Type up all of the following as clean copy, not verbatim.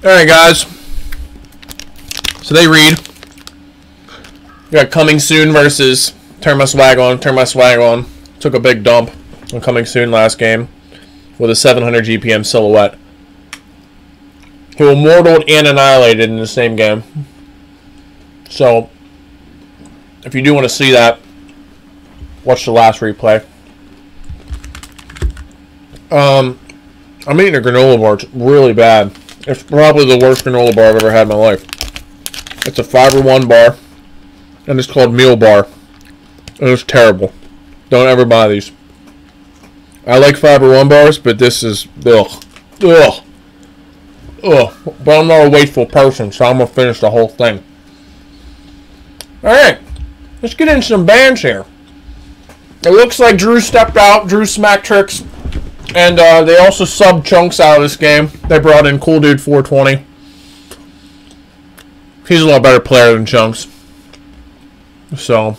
Alright, guys. So they read. We got Coming Soon versus Turn My Swag On. Turn My Swag On took a big dump on Coming Soon last game with a 700 GPM silhouette. He was mortaled and annihilated in the same game. So, if you do want to see that, watch the last replay. I'm eating a granola bar. It's really bad. It's probably the worst granola bar I've ever had in my life. It's a Fiber One bar, and it's called Meal Bar. And it's terrible. Don't ever buy these. I like Fiber One bars, but this is ugh. Ugh. Ugh. But I'm not a wasteful person, so I'm gonna finish the whole thing. Alright. Let's get into some bands here. It looks like Drew stepped out. Drew smacked Tricks. And they also subbed Chunks out of this game. They brought in Cool Dude 420. He's a lot better player than Chunks. So,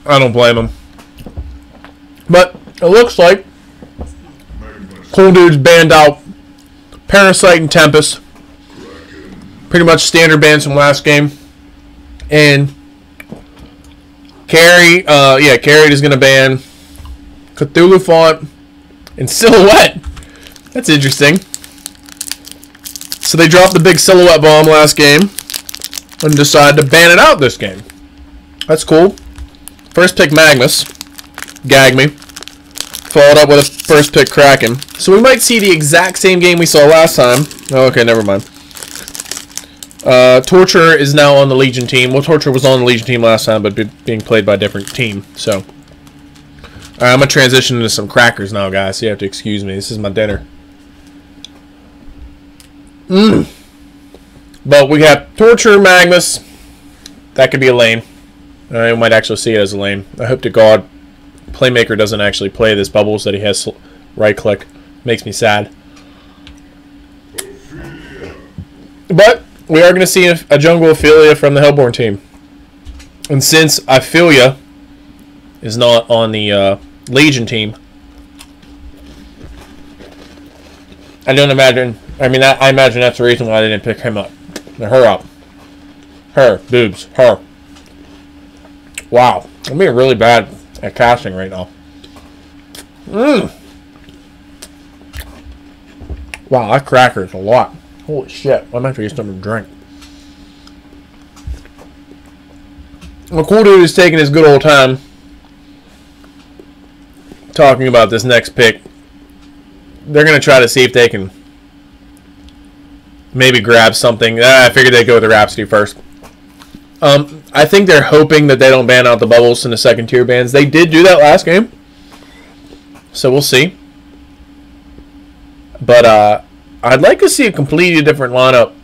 I don't blame him. But it looks like Cool Dude's banned out Parasite and Tempest. Pretty much standard bans from last game. And Carrie is going to ban Cthulhu Font and Silhouette. That's interesting. So they dropped the big Silhouette bomb last game and decided to ban it out this game. That's cool. First pick Magnus. Gag me. Followed up with a first pick Kraken. So we might see the exact same game we saw last time. Oh, okay, never mind. Torture is now on the Legion team. Well, Torture was on the Legion team last time, but being played by a different team. So, alright, I'm going to transition into some crackers now, guys. So you have to excuse me. This is my dinner. But we have Torture, Magnus. That could be a lane. I might actually see it as a lane. I hope to God Playmaker doesn't actually play this Bubbles that he has right click. Makes me sad. But we are going to see a Jungle Ophelia from the Hellborn team. And since Ophelia is not on the Legion team, I don't imagine... I mean, I imagine that's the reason why they didn't pick him up. Her up. Her. Boobs. Her. Wow. I'm being really bad at casting right now. Wow, that cracker is a lot. Holy shit. I might have to get something to drink. Well, Cool Dude is taking his good old time talking about this next pick. They're going to try to see if they can maybe grab something. I figured they'd go with the Rhapsody first. I think they're hoping that they don't ban out the Bubbles in the second tier bans. They did do that last game. So we'll see. But I'd like to see a completely different lineup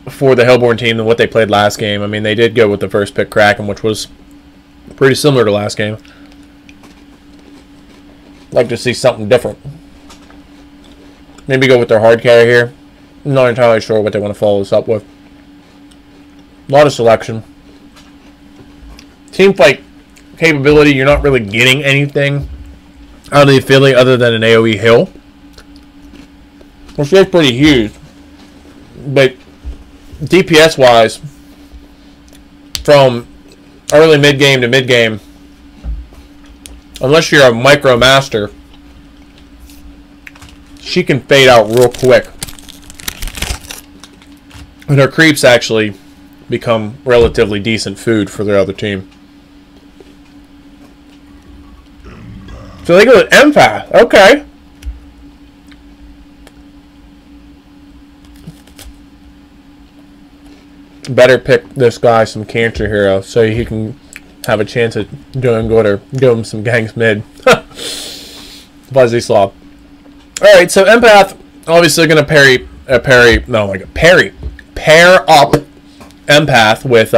for the Hellborn team than what they played last game. I mean, they did go with the first pick Kraken, which was pretty similar to last game. I'd like to see something different. Maybe go with their hard carry here. I'm not entirely sure what they want to follow this up with. A lot of selection. Team fight capability, you're not really getting anything out of the affiliate other than an AoE heal. Which is pretty huge. But DPS wise, from early mid-game to mid-game, unless you're a micro master, she can fade out real quick. And her creeps actually become relatively decent food for their other team. So they go with Empath. Okay. Better pick this guy some Cancer Hero so he can have a chance at doing good or give him some ganks mid. Fuzzy Slob. Alright, so Empath obviously going to pair up Empath with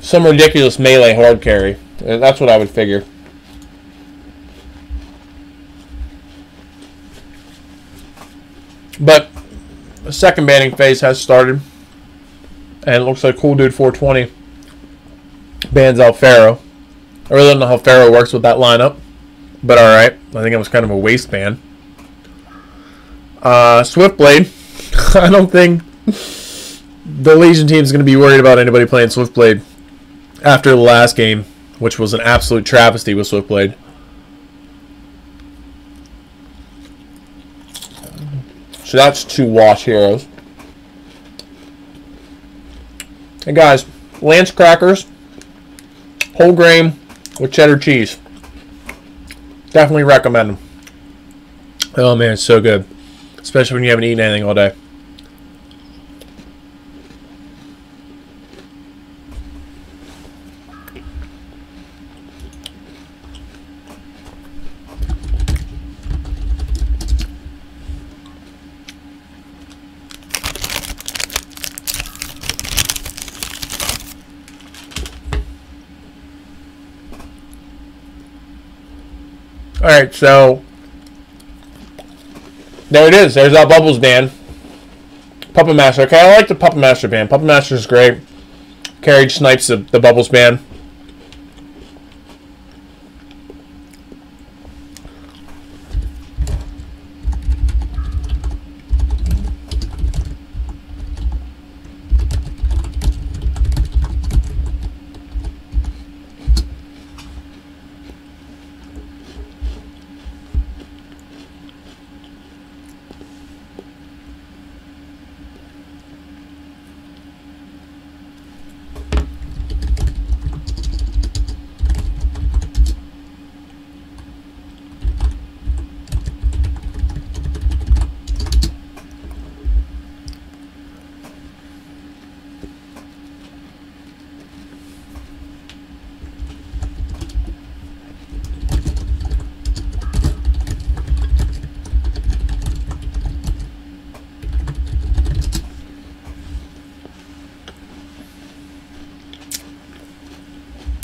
some ridiculous melee hard carry. That's what I would figure. But the second banning phase has started. And it looks like Cool Dude 420 bans out Pharaoh. I really don't know how Pharaoh works with that lineup. But alright. I think it was kind of a waste ban. Swiftblade. I don't think the Legion team is going to be worried about anybody playing Swiftblade after the last game, which was an absolute travesty with Swiftblade. So that's 2 wash heroes. And guys, Lance crackers, whole grain with cheddar cheese. Definitely recommend them. Oh man, it's so good. Especially when you haven't eaten anything all day. Alright, so there it is. There's our Bubbles band. Puppet Master. Okay, I like the Puppet Master band. Puppet Master is great. Carriage snipes the Bubbles band.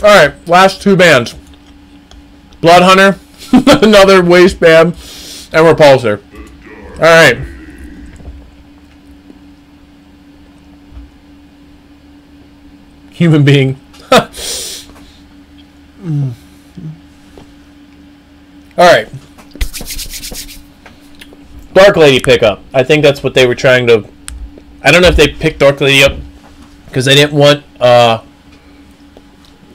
Alright, last 2 bands. Blood Hunter, another waistband, and Repulsor. Alright. Human being. Alright. Dark Lady pickup. I think that's what they were trying to... I don't know if they picked Dark Lady up because they didn't want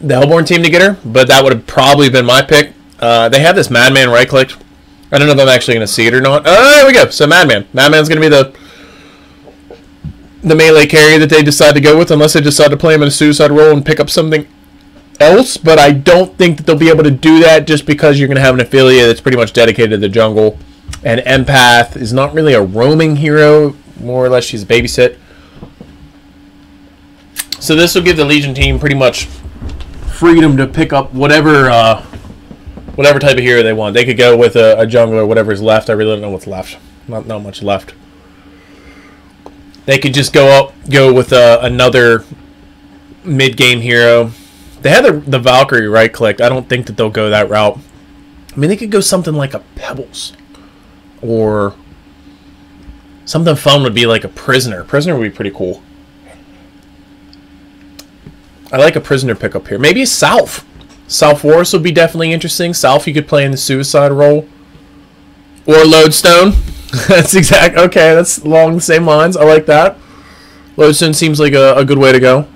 the Hellborn team to get her, but that would have probably been my pick. They have this Madman right-clicked. I don't know if I'm actually going to see it or not. Oh, there we go. So Madman. Madman's going to be the melee carry that they decide to go with, unless they decide to play him in a suicide role and pick up something else. But I don't think that they'll be able to do that just because you're going to have an affiliate that's pretty much dedicated to the jungle. And Empath is not really a roaming hero. More or less, she's a babysit. So this will give the Legion team pretty much freedom to pick up whatever type of hero they want. They could go with a jungler, whatever's left. I really don't know what's left. Not much left. They could just go with another mid-game hero. They had the Valkyrie right-clicked. I don't think that they'll go that route. I mean, they could go something like a Pebbles. Or something fun would be like a Prisoner. Prisoner would be pretty cool. I like a Prisoner pickup here. Maybe a South. South Forest would be definitely interesting. South you could play in the suicide role. Or Lodestone. That's exact. Okay, that's along the same lines. I like that. Lodestone seems like a good way to go.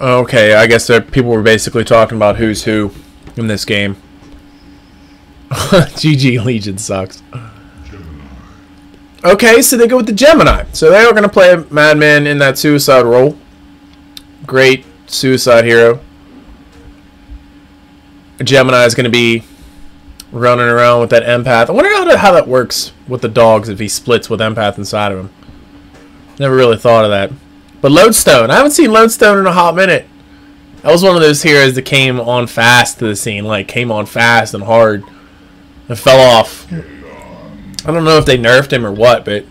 Okay, I guess people were basically talking about who's who in this game. GG, Legion sucks. Okay, so they go with the Gemini. So they are going to play Madman in that suicide role. Great suicide hero. Gemini is going to be running around with that Empath. I wonder how that works with the dogs if he splits with Empath inside of him. Never really thought of that. But Lodestone, I haven't seen Lodestone in a hot minute. That was one of those heroes that came on fast to the scene, like came on fast and hard and fell off. I don't know if they nerfed him or what, but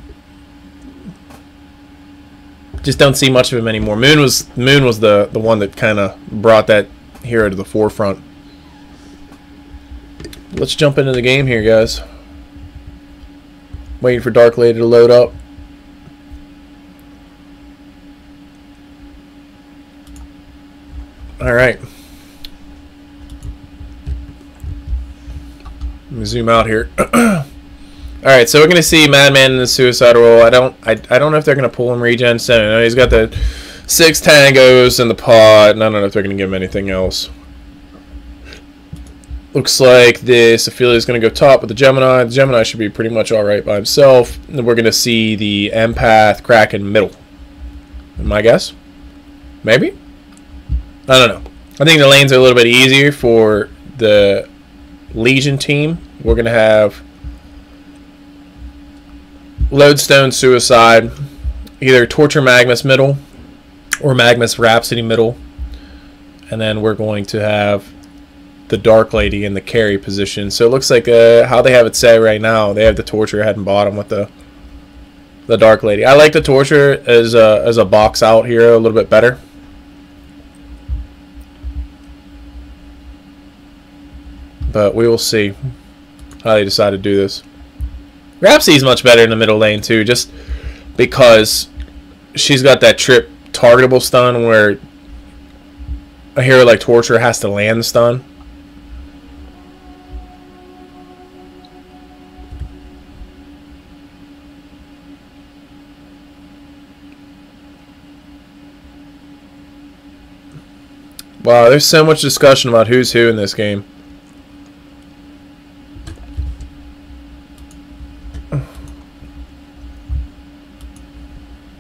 Just don't see much of him anymore. Moon was the one that kind of brought that hero to the forefront. Let's jump into the game here, guys. Waiting for Dark Lady to load up. Alright. Let me zoom out here. Alright, so we're gonna see Madman in the suicide roll. I don't know if they're gonna pull him regen center. No, he's got the 6 tangos in the pod, and I don't know if they're gonna give him anything else. Looks like this Ophelia is going to go top with the Gemini. The Gemini should be pretty much alright by himself. And we're going to see the Empath Kraken middle. My guess? Maybe? I don't know. I think the lanes are a little bit easier for the Legion team. We're going to have Lodestone Suicide, either Torture Magnus middle or Magnus Rhapsody middle. And then we're going to have the Dark Lady in the carry position. So it looks like how they have it set right now. They have the Torture head and bottom with the Dark Lady. I like the Torture as a box out hero a little bit better. But we will see how they decide to do this. Rhapsody's much better in the middle lane too, just because she's got that trip targetable stun where a hero like Torture has to land the stun. Wow, there's so much discussion about who's who in this game.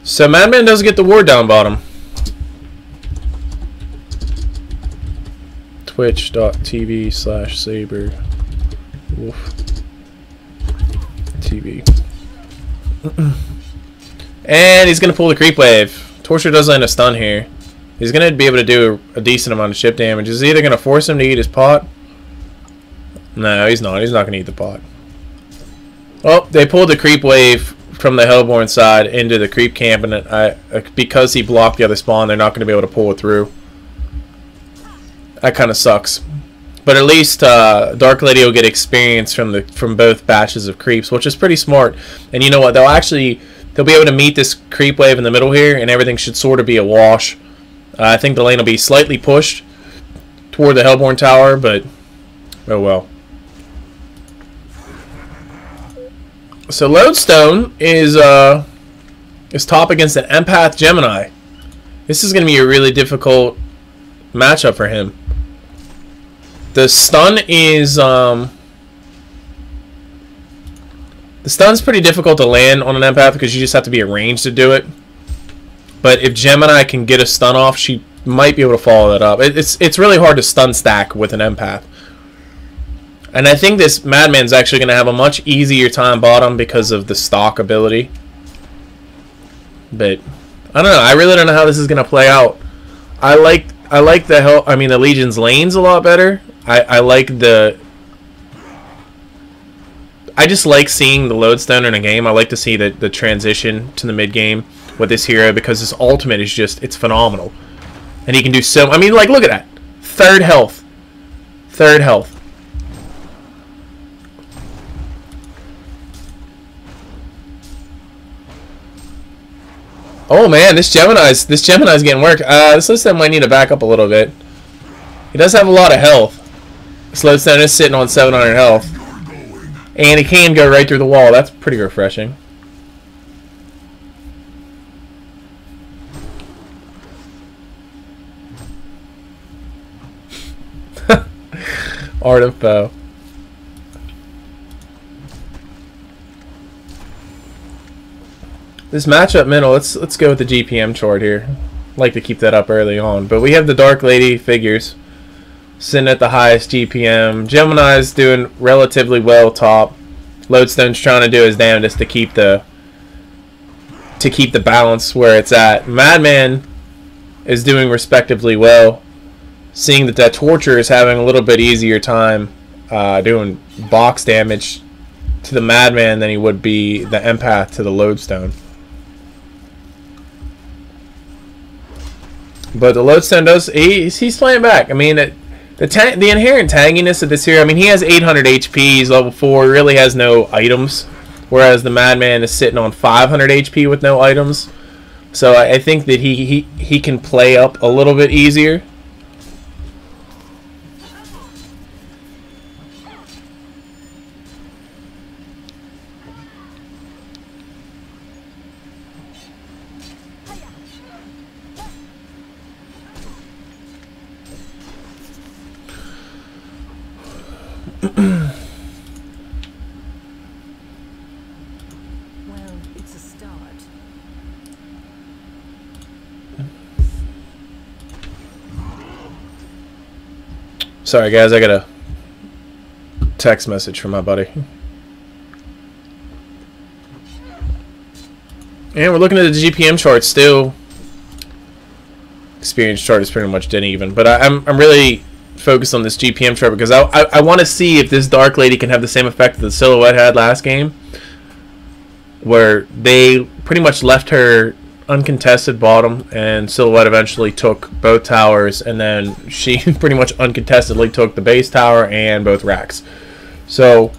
So Madman doesn't get the ward down bottom. Twitch.tv/Saber Wolf TV. And he's going to pull the creep wave. Torture does land a stun here. He's going to be able to do a decent amount of chip damage. Is he either going to force him to eat his pot? No, he's not. He's not going to eat the pot. Oh, they pulled the creep wave from the Hellborn side into the creep camp, and because he blocked the other spawn, they're not going to be able to pull it through. That kind of sucks. But at least Dark Lady will get experience from both batches of creeps, which is pretty smart. And you know what? They'll be able to meet this creep wave in the middle here, and everything should sort of be a wash. I think the lane will be slightly pushed toward the Hellborn tower, but oh well. So Lodestone is top against an Empath Gemini. This is going to be a really difficult matchup for him. The stun is the stun's pretty difficult to land on an Empath because you just have to be at range to do it. But if Gemini can get a stun off, she might be able to follow that up. It's really hard to stun stack with an Empath. And I think this Madman's actually going to have a much easier time bottom because of the stock ability. But I don't know. I really don't know how this is going to play out. I like the Legion's lanes a lot better. I just like seeing the Lodestone in a game. I like to see the transition to the mid game with this hero because his ultimate is just, it's phenomenal. And he can do so, I mean, like, look at that. Third health. Oh man, this Gemini's getting work. This Lodestone might need to back up a little bit. He does have a lot of health. This Lodestone is sitting on 700 health. And he can go right through the wall. That's pretty refreshing. Art of Bow. This matchup middle, let's go with the GPM chart here. Like to keep that up early on. But we have the Dark Lady figures sitting at the highest GPM. Gemini's doing relatively well top. Lodestone's trying to do his damnedest to keep the balance where it's at. Madman is doing respectively well. Seeing that Torture is having a little bit easier time doing box damage to the Madman than he would be the Empath to the Lodestone. But the Lodestone does, he's playing back. I mean, the inherent tanginess of this hero, I mean, he has 800 HP, he's level 4, he really has no items. Whereas the Madman is sitting on 500 HP with no items. So I think that he can play up a little bit easier. Sorry guys, I got a text message from my buddy. And we're looking at the GPM chart still. Experience chart is pretty much dead even. But I'm really focused on this GPM chart because I want to see if this Dark Lady can have the same effect that the Silhouette had last game. Where they pretty much left her uncontested bottom, and Silhouette eventually took both towers, and then she pretty much uncontestedly took the base tower and both racks. So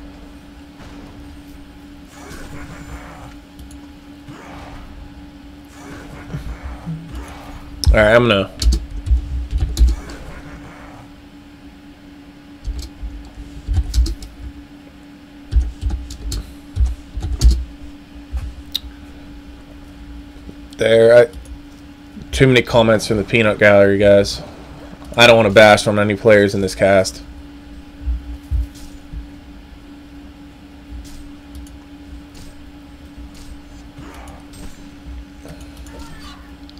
alright, I'm gonna too many comments from the peanut gallery, guys. I don't want to bash on any players in this cast.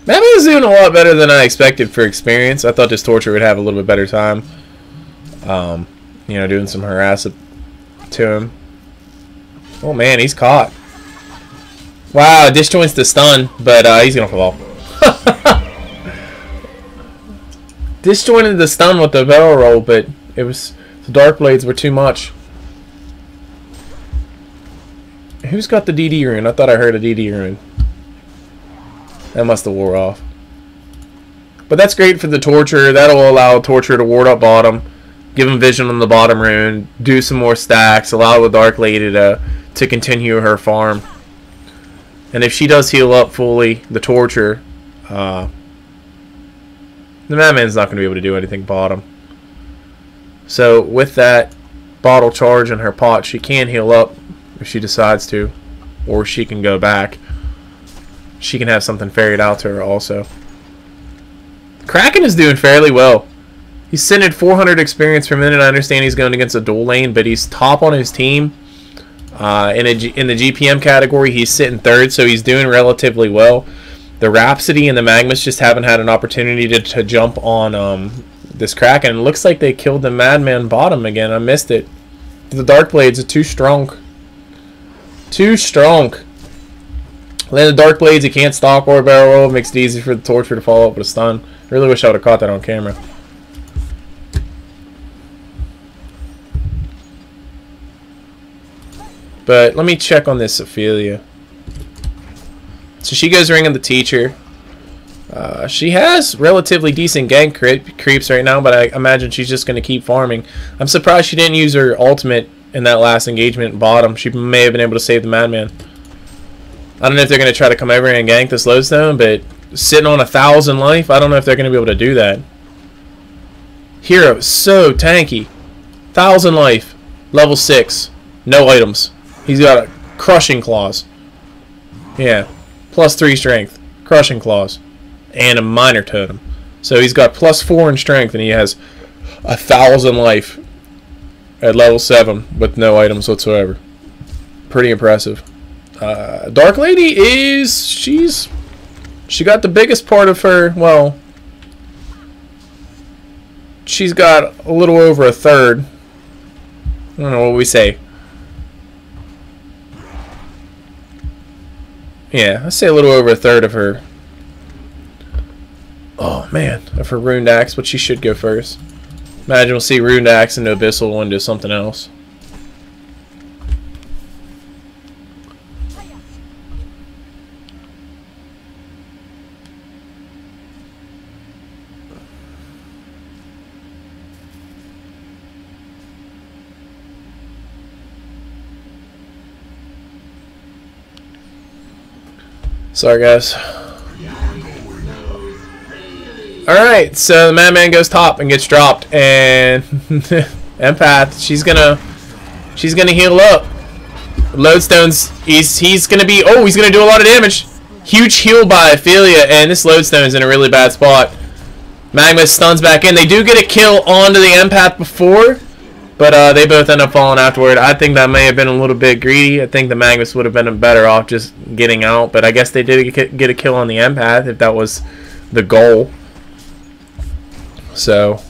Madman's doing a lot better than I expected for experience. I thought this Torture would have a little bit better time. You know, doing some harassment to him. Oh man, he's caught. Wow, disjoints the stun, but he's gonna fall. Disjointed the stun with the barrel roll, but it was the Dark Blades were too much. Who's got the DD rune? I thought I heard a DD rune. That must have wore off. But that's great for the Torture. That'll allow Torture to ward up bottom, give him vision on the bottom rune, do some more stacks, allow the Dark Lady to continue her farm. And if she does heal up fully, the Torture, the Madman's not going to be able to do anything bottom. So with that bottle charge in her pot, she can heal up if she decides to. Or she can go back. She can have something ferried out to her also. Kraken is doing fairly well. He's sitting at 400 experience per minute. I understand he's going against a dual lane, but he's top on his team. In the GPM category, he's sitting third, so he's doing relatively well. The Rhapsody and the Magmas just haven't had an opportunity to jump on this Kraken. It looks like they killed the Madman bottom again. I missed it. The Dark Blades are too strong. Too strong. Land the Dark Blades, you can't stock or barrel roll. It makes it easy for the Torture to follow up with a stun. I really wish I would have caught that on camera. But let me check on this Ophelia. So she goes ring of the Teacher. She has relatively decent gank creeps right now, but I imagine she's just going to keep farming. I'm surprised she didn't use her ultimate in that last engagement bottom. She may have been able to save the Madman. I don't know if they're going to try to come over and gank this Lodestone, but sitting on 1,000 life, I don't know if they're going to be able to do that. Hero, so tanky. 1,000 life, level 6, no items. He's got a Crushing Claws. Yeah, +3 strength, Crushing Claws, and a Minor Totem. So he's got +4 in strength, and he has 1,000 life at level 7 with no items whatsoever. Pretty impressive. Dark Lady is, she got the biggest part of her, well, she's got a little over a third. I don't know what we say. Yeah, I say a little over a third of her. Oh man, of her Runed Axe, but she should go first. Imagine we'll see Runed Axe into Abyssal into something else. Sorry, guys. Alright, so the Madman goes top and gets dropped, and Empath, she's gonna heal up. Lodestone's he's gonna be he's gonna do a lot of damage. Huge heal by Ophelia, and this Lodestone's in a really bad spot. Magnus stuns back in. They do get a kill onto the Empath before, but they both end up falling afterward. I think that may have been a little bit greedy. I think the Magnus would have been better off just getting out, but I guess they did get a kill on the Empath if that was the goal. So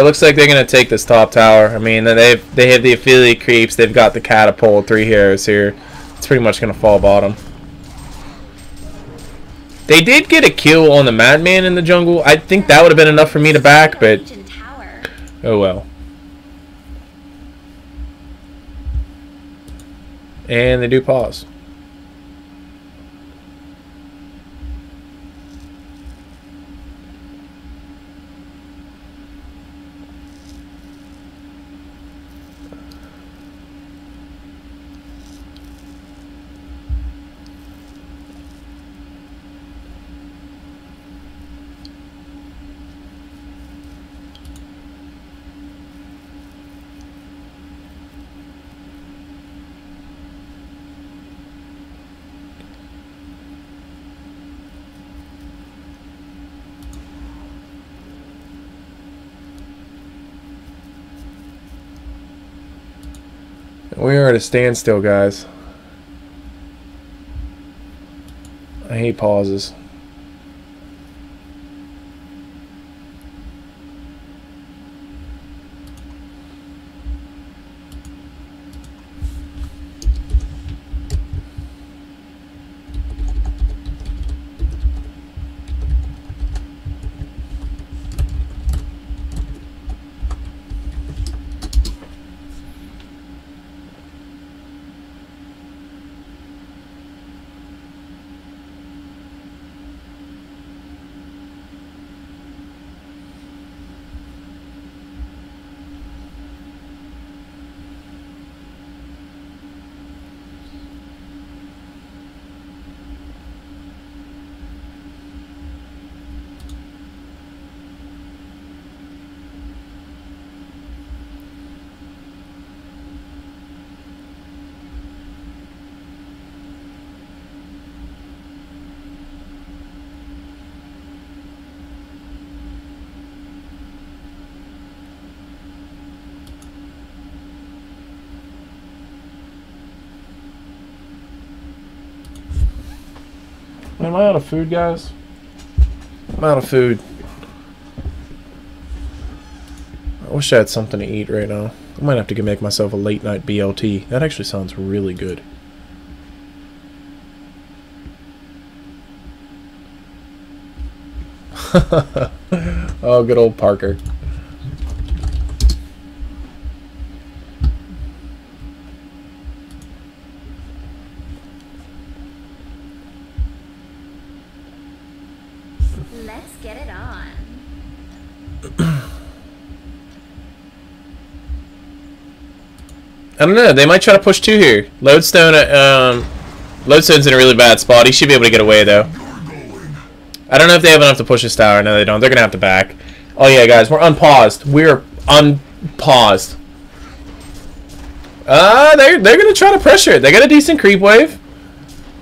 it looks like they're gonna take this top tower. I mean, they have the affiliate creeps. They've got the catapult, 3 heroes here. It's pretty much gonna fall bottom. They did get a kill on the Madman in the jungle. I think that would have been enough for me to back, but oh well. And they do pause. We are at a standstill, guys. I hate pauses. Am I out of food, guys? I'm out of food. I wish I had something to eat right now. I might have to make myself a late night BLT. That actually sounds really good. Oh, good old Parker. Let's get it on. I don't know. They might try to push 2 here. Lodestone's in a really bad spot. He should be able to get away, though. I don't know if they have enough to push this tower. No, they don't. They're going to have to back. Oh, yeah, guys. We're unpaused. We're unpaused. They're going to try to pressure it. They got a decent creep wave.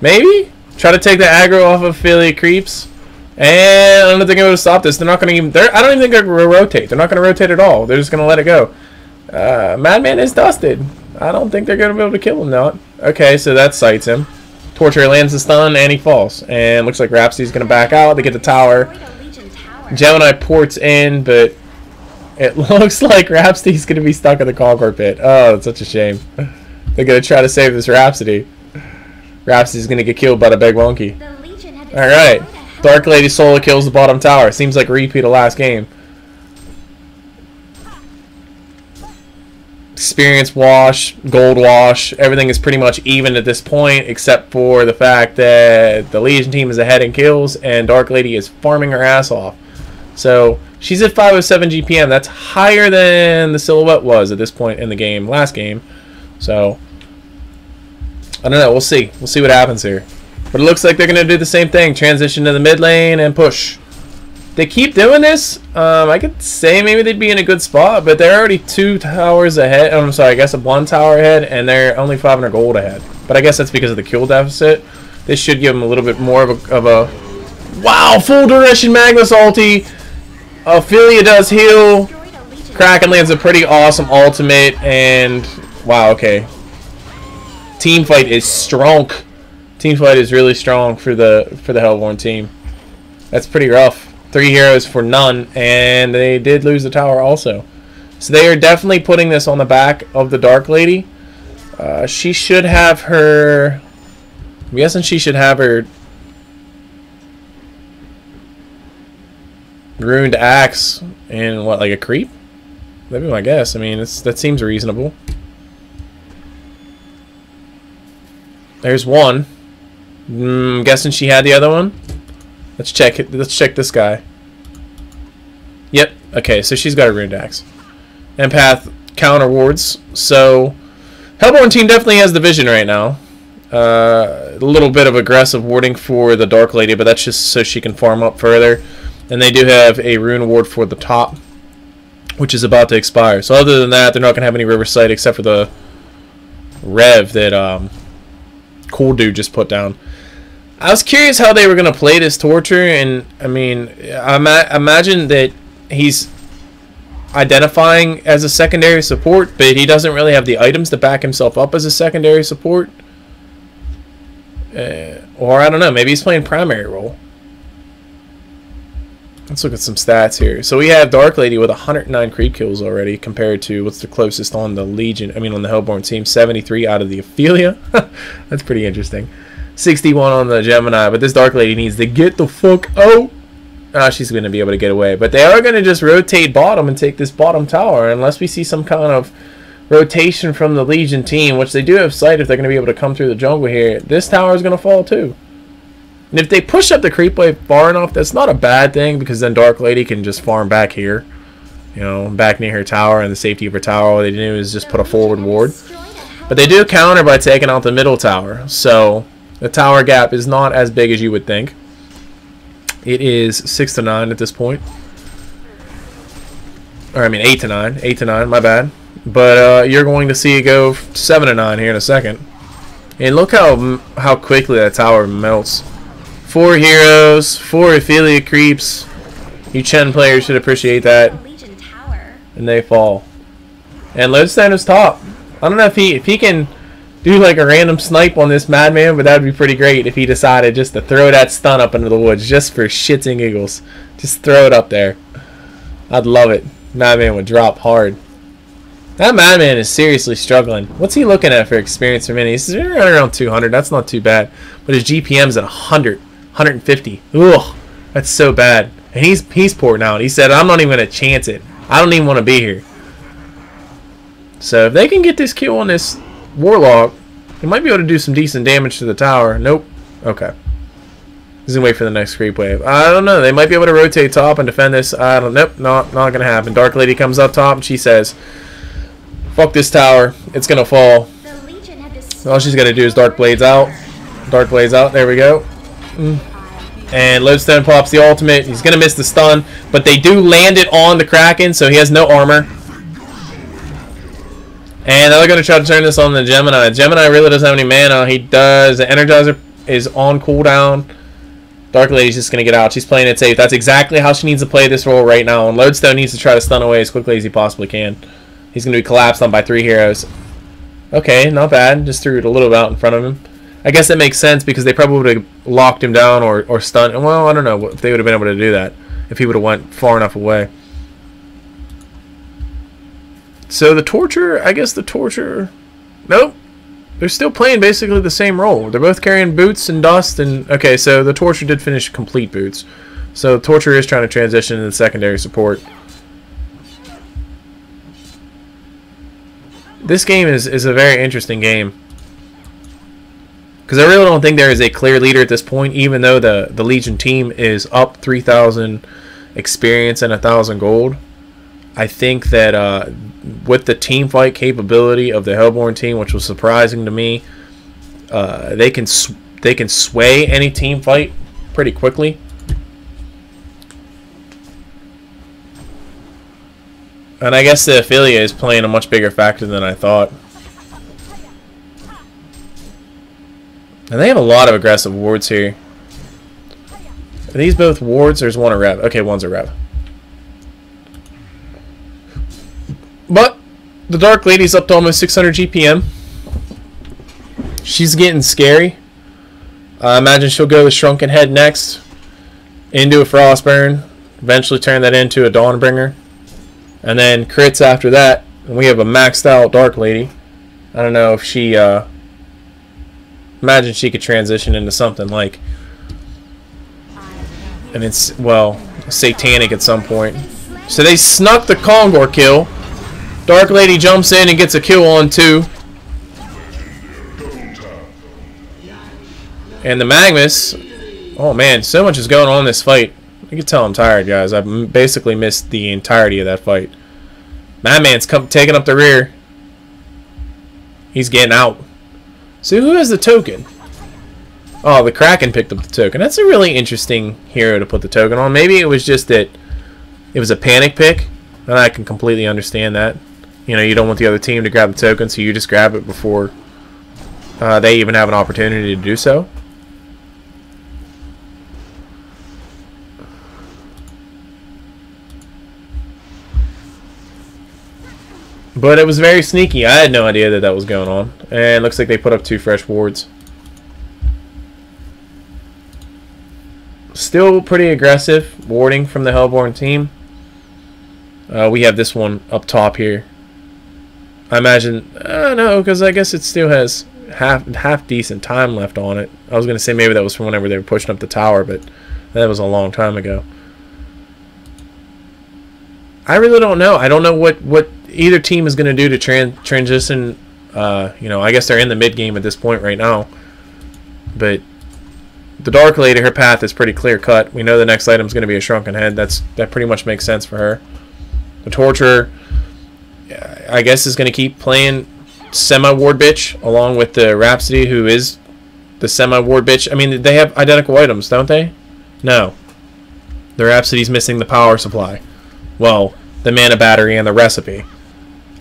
Maybe. Try to take the aggro off of affiliate creeps. And I don't think they're going to stop this. They're not going to even... I don't even think they're going to rotate. They're not going to rotate at all. They're just going to let it go. Madman is dusted. I don't think they're going to be able to kill him now. Okay, so that sights him. Torture lands the stun, and he falls. And looks like Rhapsody's going to back out. They get the tower. Gemini ports in, but it looks like Rhapsody's going to be stuck in the Concord pit. Oh, it's such a shame. They're going to try to save this Rhapsody. Rhapsody's going to get killed by the big monkey. Alright. Dark Lady solo kills the bottom tower. Seems like a repeat of last game. experience wash, gold wash. Everything is pretty much even at this point, except for the fact that the Legion team is ahead in kills and Dark Lady is farming her ass off. So she's at 507 GPM. That's higher than the Silhouette was at this point in the game, last game. So I don't know. We'll see. We'll see what happens here. But it looks like they're going to do the same thing. Transition to the mid lane and push. They keep doing this. I could say maybe they'd be in a good spot, but they're already 2 towers ahead. Oh, I'm sorry, I guess 1 tower ahead, and they're only 500 gold ahead. But I guess that's because of the kill deficit. This should give them a little bit more of a wow, full duration Magnus ulti. Ophelia does heal. Kraken lands a pretty awesome ultimate, and wow, okay. Team fight is strong. Team fight is really strong for the Hellborn team. That's pretty rough. 3 heroes for none, and they did lose the tower also. So they are definitely putting this on the back of the Dark Lady. She should have her... I'm guessing she should have her Ruined Axe in, what, like a creep? That'd be my guess. I mean, that seems reasonable. There's one. I'm guessing she had the other one. Let's check it. Let's check this guy. Yep. Okay, so she's got a Ruined Axe. Empath counter wards. So Hellborn team definitely has the vision right now. A little bit of aggressive warding for the Dark Lady, but that's just so she can farm up further. And they do have a rune ward for the top, which is about to expire. So other than that, they're not going to have any Riverside except for the Rev that Cool Dude just put down. I was curious how they were going to play this Torture, and I mean, I imagine that he's identifying as a secondary support, but he doesn't really have the items to back himself up as a secondary support. Or I don't know, maybe he's playing primary role. Let's look at some stats here. So we have Dark Lady with 109 creep kills already, compared to what's the closest on the Legion, I mean on the Hellborn team, 73 out of the Ophelia. That's pretty interesting. 61 on the Gemini, but this Dark Lady needs to get the fuck out. She's going to be able to get away. But they are going to just rotate bottom and take this bottom tower, unless we see some kind of rotation from the Legion team, which they do have sight if they're going to be able to come through the jungle here. This tower is going to fall too. And if they push up the creep wave far enough, that's not a bad thing, because then Dark Lady can just farm back here. You know, back near her tower and the safety of her tower. All they do is just put a forward ward. But they do counter by taking out the middle tower. So the tower gap is not as big as you would think. It is 6 to 9 at this point. Or I mean 8 to 9. 8 to 9, my bad. But you're going to see it go 7 to 9 here in a second. And look how quickly that tower melts. 4 heroes, 4 Ophelia creeps. You Chen players should appreciate that. And they fall. And Lodestone is top. I don't know if he can do like a random snipe on this madman, but that would be pretty great if he decided just to throw that stun up into the woods just for shits and giggles. Just throw it up there. I'd love it. Madman would drop hard. That madman is seriously struggling. What's he looking at for experience per minute? He's around 200. That's not too bad. But his GPM's at 100, 150. Ugh, that's so bad. And he's pouring out. He said, I'm not even going to chance it. I don't even want to be here. So if they can get this kill on this Warlock, they might be able to do some decent damage to the tower. Nope. Okay. He's gonna wait for the next creep wave. I don't know. They might be able to rotate top and defend this. I don't. Nope. Not gonna happen. Dark Lady comes up top and she says, "Fuck this tower. It's gonna fall." All she's gonna do is Dark Blades out. Dark Blades out. There we go. And Lodestone pops the ultimate. He's gonna miss the stun, but they do land it on the Kraken, so he has no armor. And they're going to try to turn this on the Gemini. Gemini really doesn't have any mana. He does. The Energizer is on cooldown. Dark Lady's just going to get out. She's playing it safe. That's exactly how she needs to play this role right now. And Lodestone needs to try to stun away as quickly as he possibly can. He's going to be collapsed on by 3 heroes. Okay, not bad. Just threw it a little bit out in front of him. I guess that makes sense because they probably would have locked him down or stunned. Well, I don't know if they would have been able to do that if he would have went far enough away. So the Torture, I guess the Torture, nope, they're still playing basically the same role. They're both carrying boots and dust, and okay, so the Torture did finish complete boots. So Torture is trying to transition into secondary support. This game is a very interesting game. Because I really don't think there is a clear leader at this point, even though the Legion team is up 3,000 experience and 1,000 gold. I think that with the team fight capability of the Hellborn team, which was surprising to me, they can sway any team fight pretty quickly. And I guess the Ophelia is playing a much bigger factor than I thought. And they have a lot of aggressive wards here. Are these both wards? There's one a rev. Okay, one's a rev. But the Dark Lady's up to almost 600 GPM. She's getting scary. I imagine she'll go with Shrunken Head next. Into a Frostburn. Eventually turn that into a Dawnbringer. And then crits after that. And we have a maxed out Dark Lady. I don't know if she... imagine she could transition into something like... And it's, well, satanic at some point. So they snuck the Kongor kill. Dark Lady jumps in and gets a kill on 2. And the Magnus... Oh man, so much is going on in this fight. You can tell I'm tired, guys. I've basically missed the entirety of that fight. Madman's taking up the rear. He's getting out. So who has the token? Oh, the Kraken picked up the token. That's a really interesting hero to put the token on. Maybe it was just that it was a panic pick. And I can completely understand that. You know, you don't want the other team to grab the token, so you just grab it before they even have an opportunity to do so. But it was very sneaky. I had no idea that that was going on. And it looks like they put up 2 fresh wards. Still pretty aggressive warding from the Hellborn team. We have this one up top here. I imagine... no, because I guess it still has half decent time left on it. I was going to say maybe that was from whenever they were pushing up the tower, but that was a long time ago. I really don't know. I don't know what either team is going to do to transition. You know, I guess they're in the mid game at this point right now. But the Dark Lady, her path is pretty clear cut. We know the next item is going to be a Shrunken Head. That pretty much makes sense for her. The Torturer, I guess, is going to keep playing semi-ward bitch along with the Rhapsody, who is the semi-ward bitch. I mean, they have identical items, don't they? No. The Rhapsody's missing the power supply. Well, the mana battery and the recipe.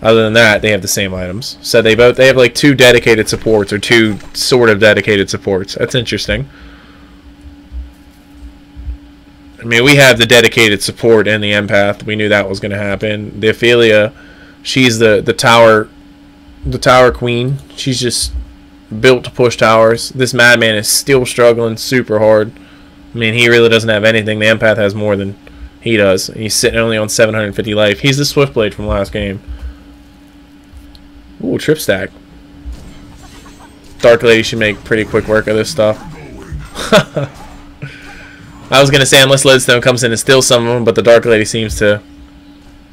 Other than that, they have the same items. So they have like 2 dedicated supports, or 2 sort of dedicated supports. That's interesting. I mean, we have the dedicated support and the empath. We knew that was going to happen. The Ophelia, she's the tower queen. She's just built to push towers. This Madman is still struggling super hard. I mean, he really doesn't have anything. The empath has more than he does. He's sitting only on 750 life. He's the Swiftblade from last game. Ooh, trip stack. Dark Lady should make pretty quick work of this stuff. I was going to say, unless Lodestone comes in and steals some of them, but the Dark Lady seems to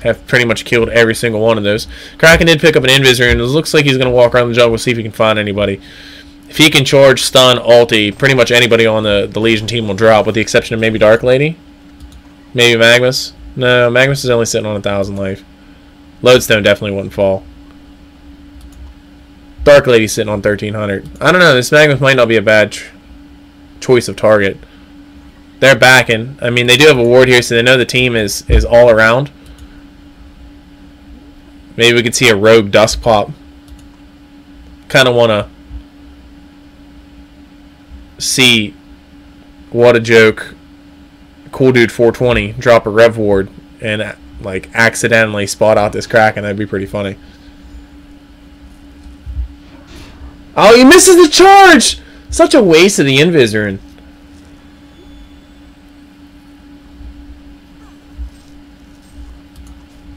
have pretty much killed every single one of those. Kraken did pick up an Invisor, and it looks like he's going to walk around the jungle and see if he can find anybody. If he can charge, stun, ulti, pretty much anybody on the Legion team will drop, with the exception of maybe Dark Lady. Maybe Magnus. No, Magnus is only sitting on 1,000 life. Lodestone definitely wouldn't fall. Dark Lady's sitting on 1,300. I don't know, this Magnus might not be a bad choice of target. They're backing. I mean, they do have a ward here, so they know the team is all around. Maybe we could see a rogue Dusk pop. Kind of want to see what a joke. Cool Dude 420 drop a rev ward and like accidentally spot out this Kraken. That'd be pretty funny. Oh, he misses the charge! Such a waste of the Invisor.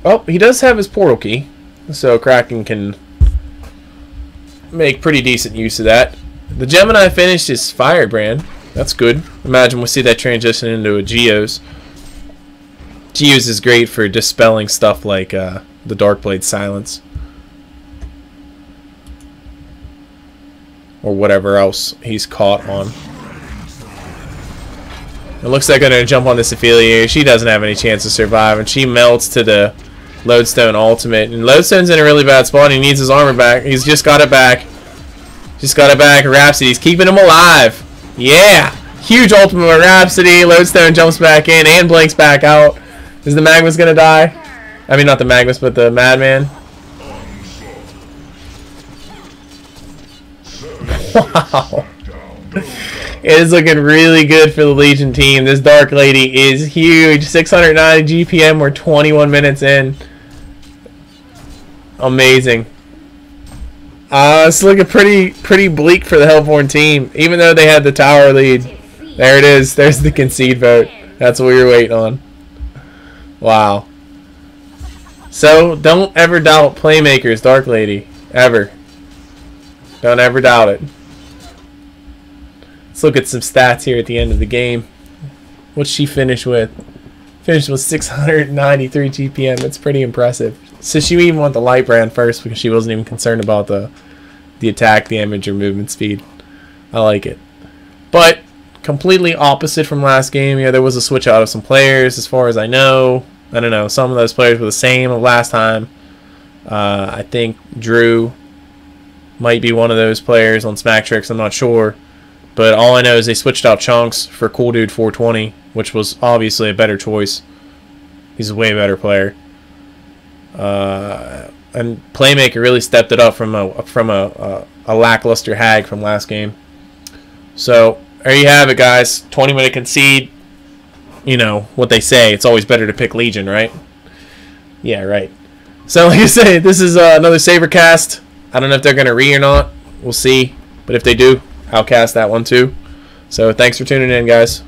Oh, he does have his portal key, so Kraken can make pretty decent use of that. The Gemini finished his Firebrand. That's good. Imagine we'll see that transition into a Geos. Geos is great for dispelling stuff like the Darkblade Silence. or whatever else he's caught on. It looks like I'm going to jump on this Ophelia. She doesn't have any chance to survive, and she melts to the Lodestone ultimate. And Lodestone's in a really bad spot. He needs his armor back. He's just got it back. Just got it back. Rhapsody's keeping him alive. Yeah! Huge ultimate by Rhapsody. Lodestone jumps back in and blinks back out. Is the Magnus going to die? I mean, not the Magnus, but the Madman. Wow. It is looking really good for the Legion team. This Dark Lady is huge. 690 GPM. We're 21 minutes in. Amazing. It's looking pretty bleak for the Hellborn team, even though they had the tower lead. There it is. There's the concede vote. That's what we were waiting on. Wow. So, don't ever doubt Playmaker's Dark Lady. Ever. Don't ever doubt it. Let's look at some stats here at the end of the game. What's she finish with? Finished with 693 GPM. That's pretty impressive. So she even went the light brand first because she wasn't even concerned about the attack damage or movement speed. I like it. But completely opposite from last game. Yeah, there was a switch out of some players as far as I know. I don't know. Some of those players were the same of last time. I think Drew might be one of those players on Smack Tricks. I'm not sure. But all I know is they switched out Chunks for Cool Dude 420, which was obviously a better choice. He's a way better player. And Playmaker really stepped it up from a lackluster Hag from last game. So there you have it, guys. 20-minute concede. You know what they say. It's always better to pick Legion, right? Yeah, right. So like I say, this is another Sabercast. I don't know if they're going to or not. We'll see. But if they do, I'll cast that one too. So thanks for tuning in, guys.